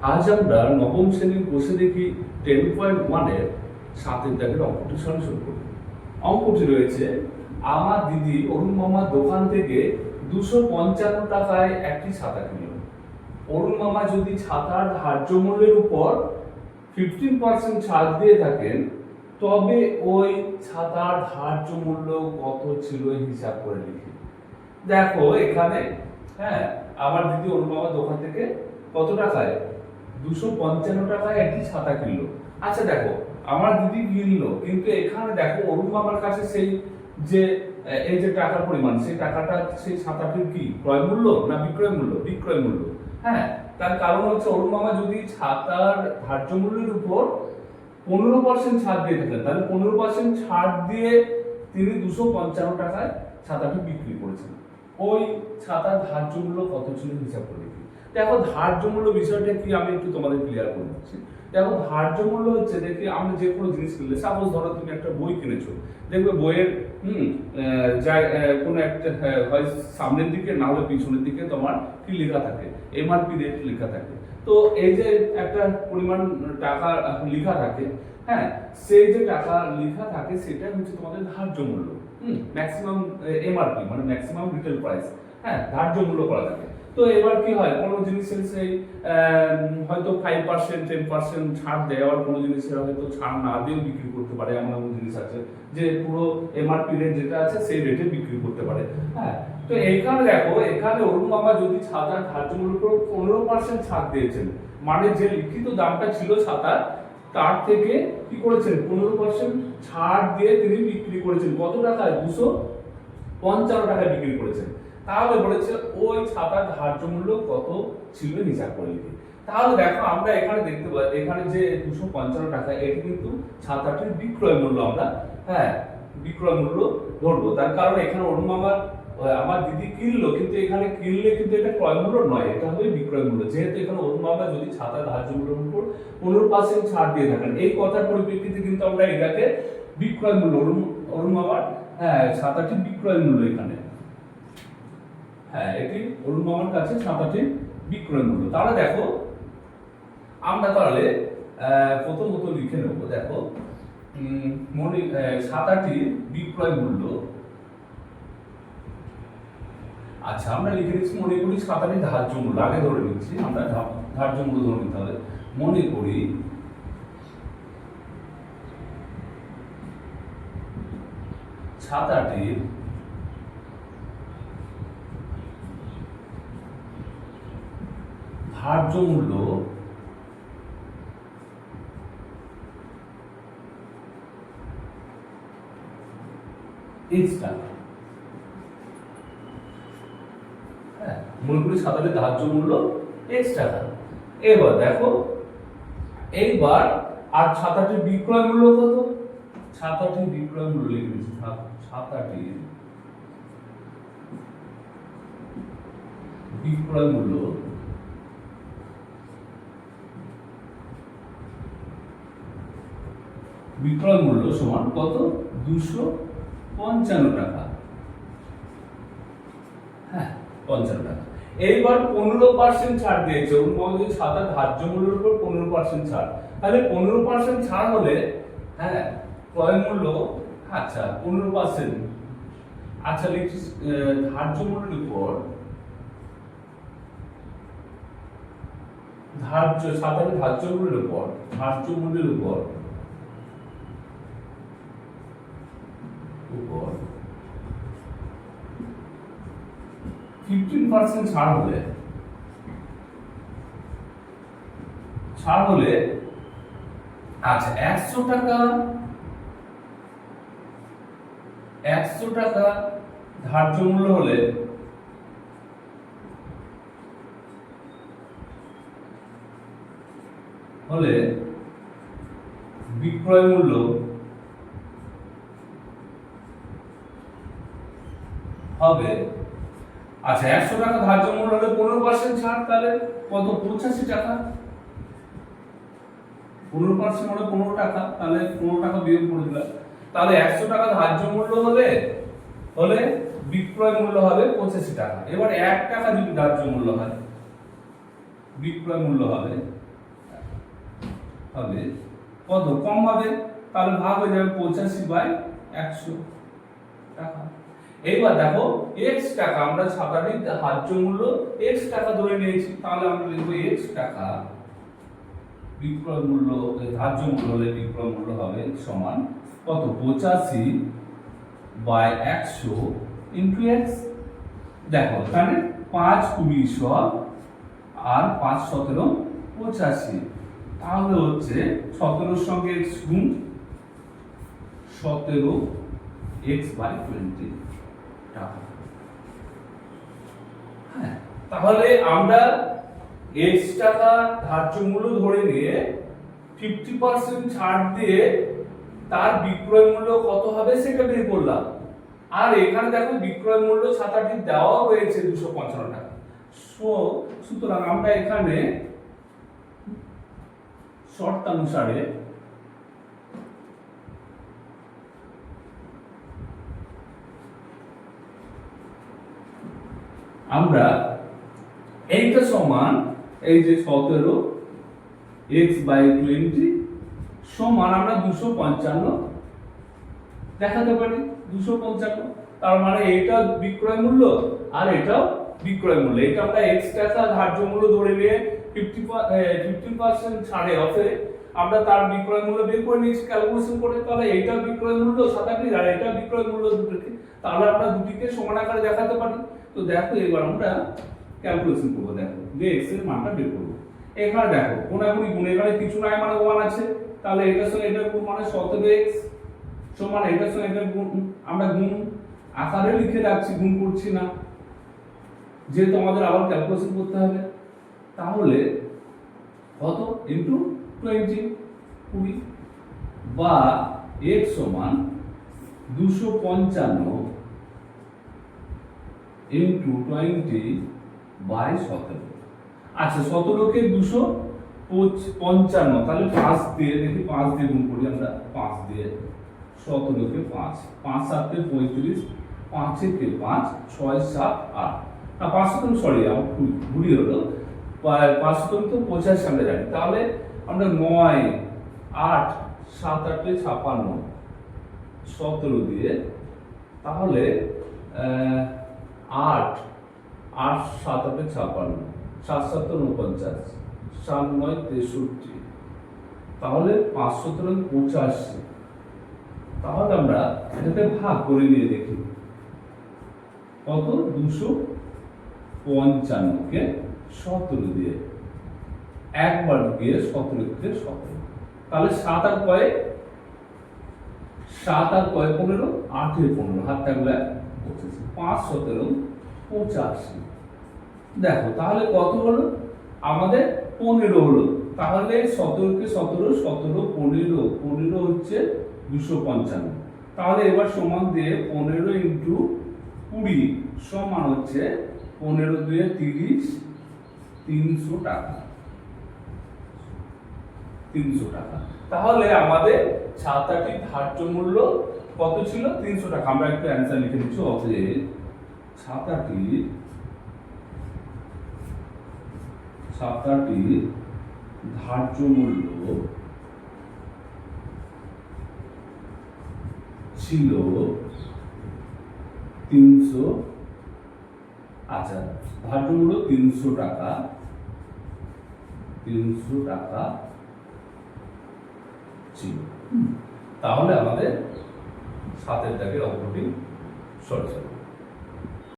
আজ আমরা নবম শ্রেণীর বসে দেখি 10.1 এর 7 দাগের অঙ্কটি সলিউশন করব। অঙ্কটি রয়েছে, আমার দিদি অরুণ মামার দোকান থেকে 255 টাকায় একটি ছাতা কিনল। অরুণ মামা যদি ছাতার ধার্য মূল্যের উপর 15% ছাড় দিয়ে থাকেন, তবে ওই ছাতার ধার্য মূল্য কত ছিল হিসাব করে লিখি। দেখো এখানে, হ্যাঁ, আমার দিদি অরুণ মামার দোকান থেকে কত টাকায় 255 টাকায় একটি ছাতা কিনলো। আচ্ছা দেখো, আমার দিদি কিনলো, কিন্তু এখানে দেখো অরুণ মামার কাছে সেই যে এই যে টাকার পরিমাণ, সেই টাকাটা সেই ছাতাটির কি ক্রয় মূল্য না বিক্রয় মূল্য? বিক্রয় মূল্য। হ্যাঁ, তার কারণ হচ্ছে অরুণ মামা যদি ছাতার ধার্য মূল্যের উপর 15% ছাড় দিয়ে থাকেন, তাহলে 15% ছাড় দিয়ে তিনি 255 টাকায় ছাতাটি বিক্রি করেছেন। ওই ছাতার ধার্য মূল্য কত ছিল হিসাব করে দেখি। দেখো ধার্য মূল্য বিষয়টা কি আমি একটু তোমাদের ক্লিয়ার করে দিচ্ছি। দেখো ধার্য মূল্য হচ্ছে, দেখি আমরা যে কোনো জিনিস কিনলে, সাপোজ ধরো তুমি একটা বই কিনেছো, দেখবে বইয়ের কোনো একটা হয় সামনের দিকে না হলে পিছনের দিকে তোমার কি লেখা থাকে, এমআরপি রেট লেখা থাকে। তো এই যে একটা পরিমাণ টাকা লেখা থাকে, হ্যাঁ, সেই যে টাকা লেখা থাকে সেটা হচ্ছে তোমাদের ধার্য মূল্য। ম্যাক্সিমাম এমআরপি মানে ম্যাক্সিমাম রিটেল প্রাইস, হ্যাঁ, ধার্য মূল্য করা থাকে। তো এবার কি হয়, কোনো জিনিসের সেই হয়তো 5% 10% ছাড় দেয়, আবার কোনো জিনিসের হয়তো ছাড় না দিয়েও বিক্রি করতে পারে। এমন এমন জিনিস আছে যে পুরো এমআরপি রেট যেটা আছে সেই রেটে বিক্রি করতে পারে। হ্যাঁ, তো এইখানে দেখো, এখানে অরুণ মামা যদি ছাতার ধার্য মূল্যের উপর 15% ছাড় দিয়েছেন, মানে যে লিখিত দামটা ছিল ছাতার তার থেকে কি করেছেন 15% ছাড় দিয়ে তিনি বিক্রি করেছেন কত টাকায়? 255 টাকায় বিক্রি করেছেন। তাহলে বলেছে ওই ছাতার ধার্য মূল্য কত ছিল হিসাব করে লিখি। তাহলে দেখো আমরা এখানে দেখতে পাই, এখানে যে 255 টাকা, এটি কিন্তু ছাতাটির বিক্রয় মূল্য। আমরা, হ্যাঁ, বিক্রয় মূল্য ধরবো, তার কারণ এখানে অরুণ মামার আমার দিদি কিনলো, কিন্তু এখানে কিনলে কিন্তু এটা ক্রয় মূল্য নয়, এটা হবে বিক্রয় মূল্য। যেহেতু এখানে অরুণ মামা যদি ছাতার ধার্য মূল্যের উপর 15% ছাড় দিয়ে থাকেন, এই কথার পরিপ্রেক্ষিতে কিন্তু আমরা এটাকে বিক্রয় মূল্য, অরুণ মামার, হ্যাঁ, ছাতাটি বিক্রয় মূল্য এখানে, হ্যাঁ, এটি অরুণ মামার কাছে ছাতাটির বিক্রয় মূল্য। তাহলে দেখো আমরা তাহলে প্রথমত লিখে নেব। দেখো ছাতাটির বিক্রয় মূল্য, আচ্ছা আমরা লিখে নিচ্ছি, মনে করি ছাতাটির ধার্য মূল্য আগে ধরে নিচ্ছি, আমরা ধার্য মূল্য ধরে নিতে হবে। মনে করি ছাতাটির ধার্য মূল্য X টাকা। হ্যাঁ, মনে করি ছাতাটির ধার্য মূল্য X টাকা। এবার দেখো, এইবার আর ছাতাটির বিক্রয় মূল্য কত? ছাতাটির বিক্রয় মূল্য লিখে দিচ্ছি, ছাতাটির বিক্রয় মূল্য সমান কত? 255 টাকা। হ্যাঁ, 55 টাকা। এইবার 15% ছাড় দিয়েছে, যদি ছাতার ধার্য মূল্যের উপর 15% ছাড়, তাহলে 15% ছাড় হলে, হ্যাঁ, ক্রয় মূল্য, আচ্ছা 15%, আচ্ছা লিখছি ধার্য মূল্যের উপর, ছাতার ধার্য মূল্যের উপর 15% ছাড় হলে, আচ্ছা 100 টাকা ধার্য মূল্য হলে বিক্রয় মূল্য হবে, আচ্ছা 100 টাকা ধার্য মূল্য হলে 15% ছাড়, তাহলে কত? 85 টাকা। 15% মানে 15 টাকা, তাহলে 15 টাকা বিয়োগ করে দিলাম। তাহলে 100 টাকা ধার্য মূল্য হলে বিক্রয় মূল্য হবে 85 টাকা। এবার 1 টাকা যদি ধার্য মূল্য হয়, বিক্রয় মূল্য হবে হবে কত কম হবে, তাহলে ভাগ হয়ে যাবে 85/100 টাকা। এইবার দেখো x টাকা, আমরা ছাতাটির ধার্য মূল্য x টাকা ধরে নিয়েছি, তাহলে আমরা লিখব x টাকা বিক্রয় মূল্য, ধার্য মূল্য হলে বিক্রয় মূল্য হবে সমান কত 85/100 ইনটু x। দেখো এখানে 5 20 100 আর 5 17 85, তাহলে হচ্ছে 17 এর সঙ্গে x গুণ 17x/20 টাকা। হ্যাঁ, তাহলে আমরা x টাকা ধার্য মূল্য ধরে নিয়ে 50% ছাড় দিয়ে তার বিক্রয় মূল্য কত হবে সেটা বের করলাম। আর এখানে দেখো বিক্রয় মূল্য ছাতাটি দেওয়া হয়েছে 255 টাকা। সুতরাং আমরা এখানে শর্তানুসারে আমরা এইটা সমান এই যে 17x/20 সমান আমরা 255 দেখাতে পারি 255, তার মানে এটা বিক্রয় মূল্য আর এটাও বিক্রয় মূল্য। এটা আমরা x টাকা ধার্য মূল্য ধরে নিয়ে 50% ছাড়ে অফে আমরা তার বিক্রয় মূল্য বের করে নিয়েছি ক্যালকুলেশন করে, তাহলে এইটা বিক্রয় মূল্য ছাতাটির আর এটা বিক্রয় মূল্য দুটোকে, তাহলে আমরা দুটিকে সমান আকারে দেখাতে পারি। তো দেখো এবার আমরা ক্যালকুলেশন করব, দেখো যে x এর মানটা বের করব। এখানে দেখো কোনাকুনি গুণ, এখানে কিছু নাই মানে 1 আছে, তাহলে এটার সঙ্গে এটার গুণ মানে 17x সমান এটার সঙ্গে এটার গুণ, আমরা গুণ আকারে লিখে রাখছি, গুণ করছি না, যেহেতু আমাদের আবার ক্যালকুলেশন করতে হবে। তাহলে কত ইনটু 20 বা x সমান 255 ইনটু 20/17। আচ্ছা 17 কে 255, তাহলে 5 দিয়ে দেখি, 5 দিয়ে গুণ করি আমরা, 5 দিয়ে 17 কে 5, 5 7 কে 35, 5 কে 5, 6 7 8, না 5 7 সরি আমার ভুল হলো, 5 7 তো 85 আমরা জানি, তাহলে আমরা 9 8 7 8 56 17 দিয়ে, তাহলে 8 8 7 8 56 7 7 49 7 9 63, তাহলে 5 17 85, তাহলে আমরা এটাকে ভাগ করে নিয়ে দেখি কত 255 কে 17 দিয়ে, একবার গিয়ে 17 কে 17, তাহলে 7 আর কয় 15 8 এর 15 হাত থাকলে 25, 5 17 85। দেখো তাহলে কত হলো আমাদের 15 হলো, তাহলে 17 কে 17 17 15 15 হচ্ছে 255, তাহলে এবার সমান দিয়ে 15 ইনটু 20 সমান হচ্ছে 15 2 30 300 টাকা, 300 টাকা। তাহলে আমাদের ছাতাটির ধার্য মূল্য কত ছিল 300 টাকা। আমরা একটু অ্যানসার লিখে দিচ্ছি, অতএব ছাতাটির ধার্য মূল্য ছিল 300, আচ্ছা ধার্য মূল্য 300 টাকা, 300 টাকা ছিল। তাহলে আমাদের 7 এর দাগের অঙ্কটি সঠিক।